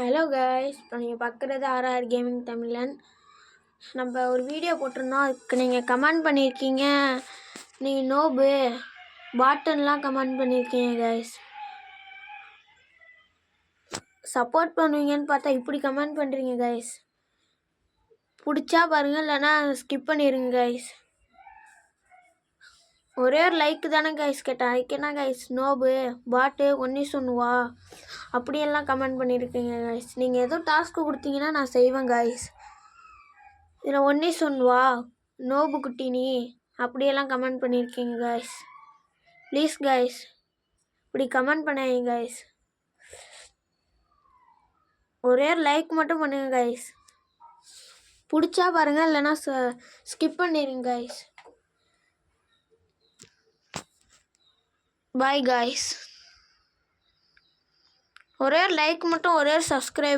Hello guys, இப்போ நீங்கள் பார்க்குறது ஆர்ஆர் கேமிங் தமிழன். நம்ம ஒரு வீடியோ போட்டிருந்தோம், அதுக்கு நீங்கள் கமெண்ட் பண்ணியிருக்கீங்க. நீங்கள் நோபு பாட்டன்லாம் கமெண்ட் பண்ணியிருக்கீங்க கைஸ். சப்போர்ட் பண்ணுவீங்கன்னு பார்த்தா இப்படி கமெண்ட் பண்ணுறீங்க கைஸ். பிடிச்சா பாருங்கள், இல்லைன்னா ஸ்கிப் பண்ணிடுங்க கைஸ். ஒரே ஒரு லைக் தானே கைஸ் கேட்டேன், அதுக்கு என்ன கைஸ் நோபு பாட்டு ஒன்னி சொன்னுவா அப்படியெல்லாம் கமெண்ட் பண்ணியிருக்கீங்க கைஸ். நீங்கள் எதுவும் டாஸ்க்கு கொடுத்தீங்கன்னா நான் செய்வேன் கைஸ். இதில் ஒன்னி சொன்னுவா நோபு குட்டினி அப்படியெல்லாம் கமெண்ட் பண்ணியிருக்கீங்க கைஸ். ப்ளீஸ் கைஸ் இப்படி கமெண்ட் பண்ணாதீங்க கைஸ். ஒரே ஒரு லைக் மட்டும் பண்ணுங்க கைஸ். பிடிச்சா பாருங்கள், இல்லைன்னா ஸ்கிப் பண்ணிடுங்க கைஸ். Bye guys. ஒரே ஒரு லைக் மட்டும், ஒரே ஒரு சப்ஸ்கிரைப்